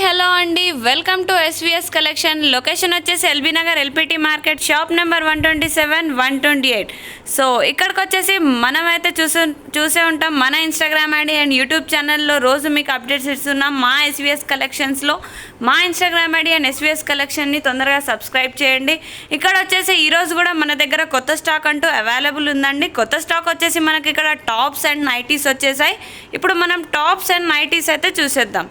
Hello అండి, welcome to SVS collection. Location వచ్చేసి LB Nagar LPT market, shop number 127, 128. So ఇక్కడికి వచ్చేసి మనమైతే చూసే ఉంటాం మన ఇన్స్టాగ్రామ్ ఐడి అండ్ యూట్యూబ్ ఛానల్లో రోజు మీకు అప్డేట్స్ ఇస్తున్నాం మా ఎస్విఎస్ కలెక్షన్స్లో. మా ఇన్స్టాగ్రామ్ ఐడి అండ్ ఎస్విఎస్ కలెక్షన్ని తొందరగా సబ్స్క్రైబ్ చేయండి. ఇక్కడ వచ్చేసి ఈరోజు కూడా మన దగ్గర కొత్త స్టాక్ అంటూ అవైలబుల్ ఉందండి. కొత్త స్టాక్ వచ్చేసి మనకి ఇక్కడ టాప్స్ అండ్ నైటీస్ వచ్చేసాయి. ఇప్పుడు మనం టాప్స్ అండ్ నైటీస్ అయితే చూసేద్దాం.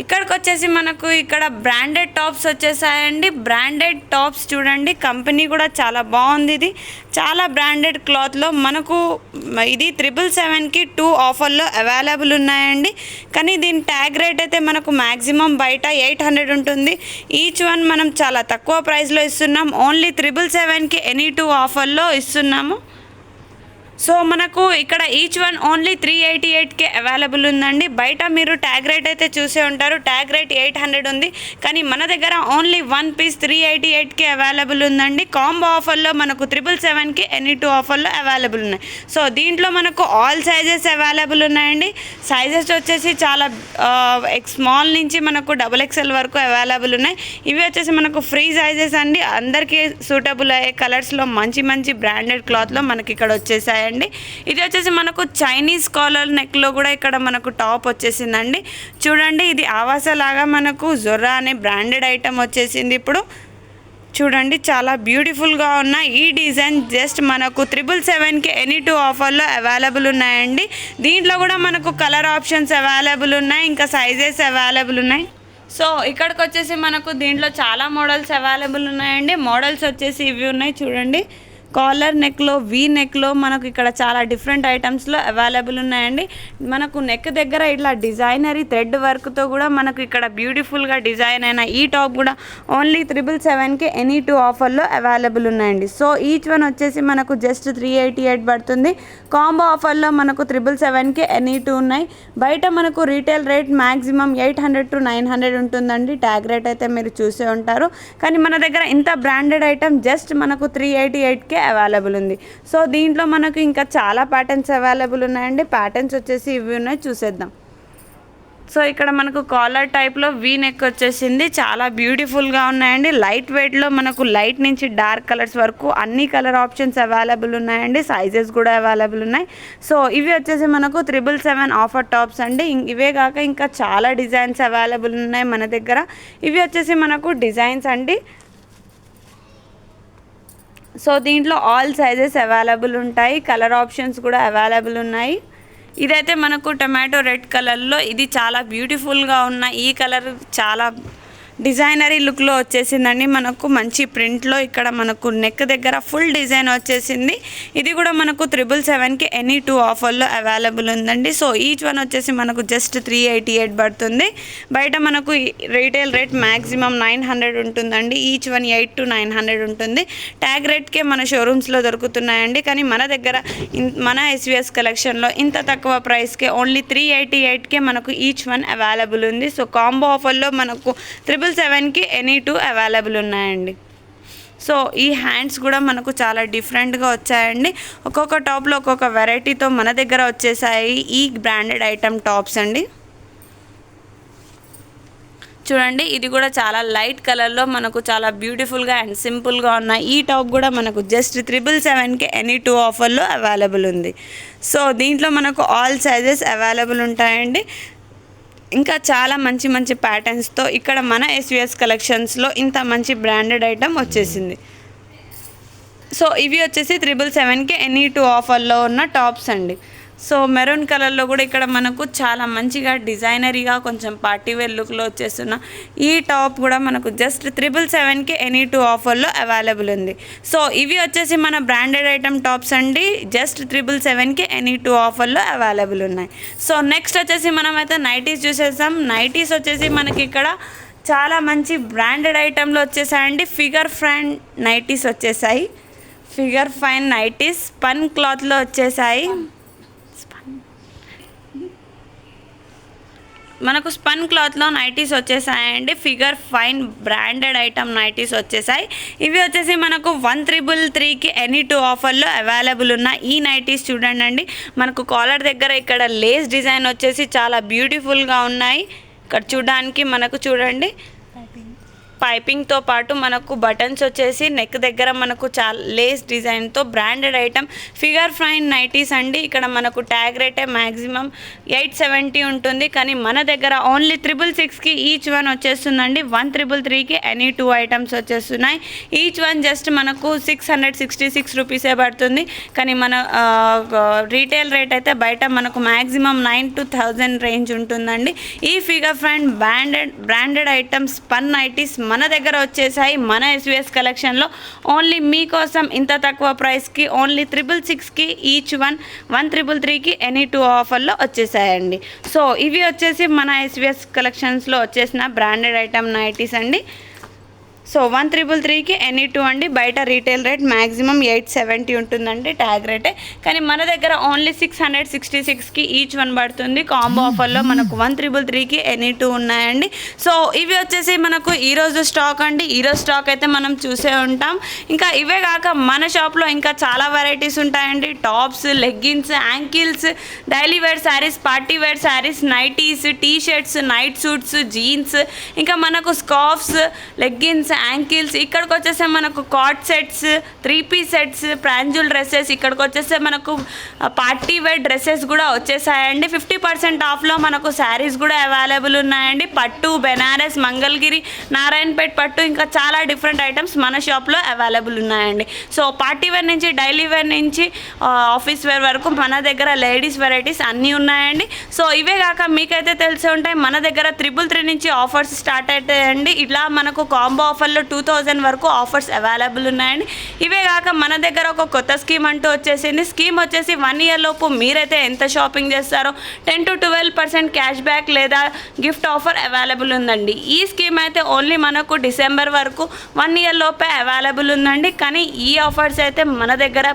ఇక్కడికి వచ్చేసి మనకు ఇక్కడ బ్రాండెడ్ టాప్స్ వచ్చేసాయండి. బ్రాండెడ్ టాప్స్ చూడండి, కంపెనీ కూడా చాలా బాగుంది. ఇది చాలా బ్రాండెడ్ క్లాత్లో మనకు ఇది 777కి 2 ఆఫర్లో అవైలబుల్ ఉన్నాయండి. కానీ దీని ట్యాగ్ రేట్ అయితే మనకు మ్యాక్సిమం బయట 800 ఉంటుంది. ఈచ్ వన్ మనం చాలా తక్కువ ప్రైస్లో ఇస్తున్నాం. ఓన్లీ 777కి ఎనీ 2 ఆఫర్లో ఇస్తున్నాము. సో మనకు ఇక్కడ ఈచ్ వన్ ఓన్లీ 388కే అవైలబుల్ ఉందండి. బయట మీరు ట్యాగ్ రేట్ అయితే చూసే ఉంటారు, ట్యాగ్ రేట్ 800 ఉంది. కానీ మన దగ్గర ఓన్లీ 1 పీస్ 388కే అవైలబుల్ ఉందండి. కాంబో ఆఫర్లో మనకు 777కి ఎనీ 2 ఆఫర్లో అవైలబుల్ ఉన్నాయి. సో దీంట్లో మనకు ఆల్ సైజెస్ అవైలబుల్ ఉన్నాయండి. సైజెస్ వచ్చేసి చాలా స్మాల్ నుంచి మనకు XXL వరకు అవైలబుల్ ఉన్నాయి. ఇవి వచ్చేసి మనకు ఫ్రీ సైజెస్ అండి. అందరికీ సూటబుల్ అయ్యే కలర్స్లో మంచి మంచి బ్రాండెడ్ క్లాత్లో మనకి ఇక్కడ వచ్చేసాయి. ఇది వచ్చేసి మనకు చైనీస్ కాలర్ నెక్లో కూడా ఇక్కడ మనకు టాప్ వచ్చేసిందండి. చూడండి, ఇది ఆవాస లాగా మనకు జొర్రా అనే బ్రాండెడ్ ఐటమ్ వచ్చేసింది. ఇప్పుడు చూడండి, చాలా బ్యూటిఫుల్గా ఉన్న ఈ డిజైన్ జస్ట్ మనకు 777కి ఎనీ 2 ఆఫర్లో అవైలబుల్ ఉన్నాయండి. దీంట్లో కూడా మనకు కలర్ ఆప్షన్స్ అవైలబుల్ ఉన్నాయి, ఇంకా సైజెస్ అవైలబుల్ ఉన్నాయి. సో ఇక్కడికి వచ్చేసి మనకు దీంట్లో చాలా మోడల్స్ అవైలబుల్ ఉన్నాయండి. మోడల్స్ వచ్చేసి ఇవి ఉన్నాయి చూడండి. కాలర్ నెక్లో, వీ నెక్లో మనకు ఇక్కడ చాలా డిఫరెంట్ ఐటమ్స్లో అవైలబుల్ ఉన్నాయండి. మనకు నెక్ దగ్గర ఇట్లా డిజైనరీ థ్రెడ్ వర్క్తో కూడా మనకు ఇక్కడ బ్యూటిఫుల్గా డిజైన్ అయిన ఈ టాప్ కూడా ఓన్లీ 777కి ఎనీ 2 ఆఫర్లో అవైలబుల్ ఉన్నాయండి. సో ఈచ్ వన్ వచ్చేసి మనకు జస్ట్ 388 పడుతుంది. కాంబో ఆఫర్లో మనకు 777కి ఎనీ 2 ఉన్నాయి. బయట మనకు రీటైల్ రేట్ మ్యాక్సిమం 800 to 900 ఉంటుందండి. ట్యాగ్ రేట్ అయితే మీరు చూసే ఉంటారు. కానీ మన దగ్గర ఇంత బ్రాండెడ్ ఐటమ్ జస్ట్ మనకు 388కే అవైలబుల్ ఉంది. సో దీంట్లో మనకు ఇంకా చాలా ప్యాటర్న్స్ అవైలబుల్ ఉన్నాయండి. ప్యాటర్న్స్ వచ్చేసి ఇవి ఉన్నాయి, చూసేద్దాం. సో ఇక్కడ మనకు కాలర్ టైప్లో వీ నెక్ వచ్చేసింది. చాలా బ్యూటిఫుల్గా ఉన్నాయండి. లైట్ వెయిట్లో మనకు లైట్ నుంచి డార్క్ కలర్స్ వరకు అన్ని కలర్ ఆప్షన్స్ అవైలబుల్ ఉన్నాయండి. సైజెస్ కూడా అవైలబుల్ ఉన్నాయి. సో ఇవి వచ్చేసి మనకు 777 ఆఫర్ టాప్స్ అండి. ఇవే కాక ఇంకా చాలా డిజైన్స్ అవైలబుల్ ఉన్నాయి మన దగ్గర. ఇవి వచ్చేసి మనకు డిజైన్స్ అండి. సో దీంట్లో ఆల్ సైజెస్ అవైలబుల్ ఉంటాయి, కలర్ ఆప్షన్స్ కూడా అవైలబుల్ ఉన్నాయి. ఇదైతే మనకు టొమాటో రెడ్ కలర్లో, ఇది చాలా బ్యూటిఫుల్గా ఉన్న ఈ కలర్ చాలా డిజైనరీ లుక్లో వచ్చేసిందండి. మనకు మంచి ప్రింట్లో ఇక్కడ మనకు నెక్ దగ్గర ఫుల్ డిజైన్ వచ్చేసింది. ఇది కూడా మనకు 777కి ఎనీ 2 ఆఫర్లో అవైలబుల్ ఉందండి. సో ఈచ్ వన్ వచ్చేసి మనకు జస్ట్ 388 పడుతుంది. బయట మనకు రీటైల్ రేట్ మ్యాక్సిమం 900 ఉంటుందండి. ఈచ్ వన్ 800 to 900 ఉంటుంది. ట్యాగ్ రేట్కే మన షోరూమ్స్లో దొరుకుతున్నాయండి. కానీ మన దగ్గర మన ఎస్విఎస్ కలెక్షన్లో ఇంత తక్కువ ప్రైస్కే ఓన్లీ 388కే మనకు ఈచ్ వన్ అవైలబుల్ ఉంది. సో కాంబో ఆఫర్లో మనకు 777కి ఎనీ 2 అవైలబుల్ ఉన్నాయండి. సో ఈ హ్యాండ్స్ కూడా మనకు చాలా డిఫరెంట్గా వచ్చాయండి. ఒక్కొక్క టాప్లో ఒక్కొక్క వెరైటీతో మన దగ్గర వచ్చేసాయి ఈ బ్రాండెడ్ ఐటమ్ టాప్స్ అండి. చూడండి, ఇది కూడా చాలా లైట్ కలర్లో మనకు చాలా బ్యూటిఫుల్గా అండ్ సింపుల్గా ఉన్న ఈ టాప్ కూడా మనకు జస్ట్ 777కి ఎనీ 2 ఆఫర్లో అవైలబుల్ ఉంది. సో దీంట్లో మనకు ఆల్ సైజెస్ అవైలబుల్ ఉంటాయండి. ఇంకా చాలా మంచి మంచి ప్యాటర్న్స్తో ఇక్కడ మన ఎస్విఎస్ కలెక్షన్స్లో ఇంత మంచి బ్రాండెడ్ ఐటమ్ వచ్చేసింది. సో ఇవి వచ్చేసి 777కి ఎనీ 2 ఆఫర్లో ఉన్న టాప్స్ అండి. సో మెరూన్ కలర్లో కూడా ఇక్కడ మనకు చాలా మంచిగా డిజైనరీగా కొంచెం పార్టీవేర్ లుక్లో వచ్చేస్తున్న ఈ టాప్ కూడా మనకు జస్ట్ 777కి ఎనీ 2 ఆఫర్లో అవైలబుల్ ఉంది. సో ఇవి వచ్చేసి మన బ్రాండెడ్ ఐటమ్ టాప్స్ అండి. జస్ట్ 777కి ఎనీ 2 ఆఫర్లో అవైలబుల్ ఉన్నాయి. సో నెక్స్ట్ వచ్చేసి మనమైతే నైటీస్ చూసేసాం. నైటీస్ వచ్చేసి మనకి ఇక్కడ చాలా మంచి బ్రాండెడ్ ఐటెంలో వచ్చేసాయండి. ఫిగర్ ఫ్రైన్ నైటీస్ వచ్చేసాయి. ఫిగర్ ఫైన్ నైటీస్ స్పన్ క్లాత్లో వచ్చేసాయి. మనకు స్పన్ క్లాత్లో నైటీస్ వచ్చేసాయండి. Figure fine branded item nighties వచ్చేసాయి. ఇవి వచ్చేసి మనకు 1333కి ఎనీ 2 ఆఫర్లో అవైలబుల్ ఉన్న ఈ నైటీస్ చూడండి. మనకు కాలర్ దగ్గర ఇక్కడ లేస్ డిజైన్ వచ్చేసి చాలా బ్యూటిఫుల్గా ఉన్నాయి. ఇక్కడ చూడడానికి మనకు చూడండి పైపింగ్తో పాటు మనకు బటన్స్ వచ్చేసి నెక్ దగ్గర మనకు చాలా లేస్ డిజైన్తో branded item figure fine nighties అండి. ఇక్కడ మనకు ట్యాగ్ రేటే మ్యాక్సిమం 870 ఉంటుంది, కానీ మన దగ్గర ఓన్లీ 666కి ఈచ్ వన్ వచ్చేస్తుందండి. 1333కి ఎనీ 2 ఐటమ్స్ వచ్చేస్తున్నాయి. ఈచ్ వన్ జస్ట్ మనకు 666 రూపీసే పడుతుంది, కానీ మన రీటైల్ రేట్ అయితే బయట మనకు మ్యాక్సిమం 9 to 1000 రేంజ్ ఉంటుందండి. ఈ figure fine branded items spun nighties మన దగ్గర వచ్చేసాయి. మన ఎస్విఎస్ కలెక్షన్లో ఓన్లీ మీకోసం ఇంత తక్కువ ప్రైస్కి ఓన్లీ 666కి ఈచ్ వన్ 1333కి ఎనీ 2 ఆఫర్లో వచ్చేసాయండి. సో ఇవి వచ్చేసి మన ఎస్విఎస్ కలెక్షన్స్లో వచ్చేసిన బ్రాండెడ్ ఐటమ్ నైటీస్ అండి. సో 1333కి ఎనీ 2 అండి. బయట రీటైల్ రేట్ మ్యాక్సిమం 870 ఉంటుందండి ట్యాగ్ రేటే, కానీ మన దగ్గర ఓన్లీ 666కి ఈచ్ వన్ పడుతుంది. కాంబో ఆఫర్లో మనకు 1333కి ఎనీ 2 ఉన్నాయండి. సో ఇవి వచ్చేసి మనకు ఈరోజు స్టాక్ అండి. ఈరోజు స్టాక్ అయితే మనం చూసే ఉంటాం. ఇంకా ఇవే కాక మన షాప్లో ఇంకా చాలా వెరైటీస్ ఉంటాయండి. Tops, leggings, ankles, daily wear saris, party wear saris, nighties, T shirts, night suits, jeans, ఇంకా మనకు స్కార్ఫ్స్, లెగ్గిన్స్, యాంకిల్స్, ఇక్కడికి వచ్చేస్తే మనకు కార్డ్ సెట్స్, 3-piece సెట్స్, ప్రాంజుల్ డ్రెస్సెస్, ఇక్కడికి వచ్చేస్తే మనకు పార్టీ వేర్ డ్రెస్సెస్ కూడా వచ్చేసాయండి. 50% ఆఫ్లో మనకు శారీస్ కూడా అవైలబుల్ ఉన్నాయండి. పట్టు, బెనారస్, మంగళగిరి, నారాయణపేట్ పట్టు, ఇంకా చాలా డిఫరెంట్ ఐటమ్స్ మన షాప్లో అవైలబుల్ ఉన్నాయండి. సో పార్టీ వేర్ నుంచి డైలీ వేర్ నుంచి ఆఫీస్ వేర్ వరకు మన దగ్గర లేడీస్ వెరైటీస్ అన్నీ ఉన్నాయండి. సో ఇవే కాక మీకైతే తెలిసి ఉంటాయి మన దగ్గర 333 నుంచి ఆఫర్స్ స్టార్ట్ అవుతాయండి. ఇట్లా మనకు కాంబో ఆఫర్లో 2000 వరకు ఆఫర్స్ అవైలబుల్ ఉన్నాయండి. ఇవే కాక మన దగ్గర ఒక కొత్త స్కీమ్ అంటూ వచ్చేసింది. స్కీమ్ వచ్చేసి 1 year లోపు మీరైతే ఎంత షాపింగ్ చేస్తారో 10 to 12% క్యాష్ బ్యాక్ లేదా గిఫ్ట్ ఆఫర్ అవైలబుల్ ఉందండి. ఈ స్కీమ్ అయితే ఓన్లీ మనకు డిసెంబర్ వరకు 1 year లోపే అవైలబుల్ ఉందండి. కానీ ఈ ఆఫర్స్ అయితే మన దగ్గర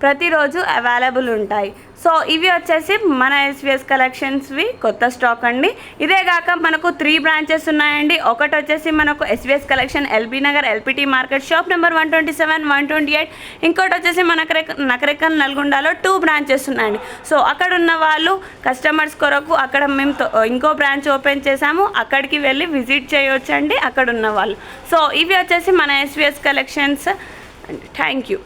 ప్రతిరోజు అవైలబుల్ ఉంటాయి. సో ఇవి వచ్చేసి మన ఎస్విఎస్ కలెక్షన్స్వి కొత్త స్టాక్ అండి. ఇదే కాక మనకు 3 బ్రాంచెస్ ఉన్నాయండి. ఒకటి వచ్చేసి మనకు SVS collection LB Nagar LPT market shop number 127, 128. ఇంకోటి వచ్చేసి నకరేకల్ నల్గొండలో 2 బ్రాంచెస్ ఉన్నాయండి. సో అక్కడ ఉన్న వాళ్ళు కస్టమర్స్ కొరకు అక్కడ మేము ఇంకో బ్రాంచ్ ఓపెన్ చేసాము, అక్కడికి వెళ్ళి విజిట్ చేయొచ్చండి అక్కడ ఉన్న వాళ్ళు. సో ఇవి వచ్చేసి మన ఎస్విఎస్ కలెక్షన్స్ అండి. Thank you.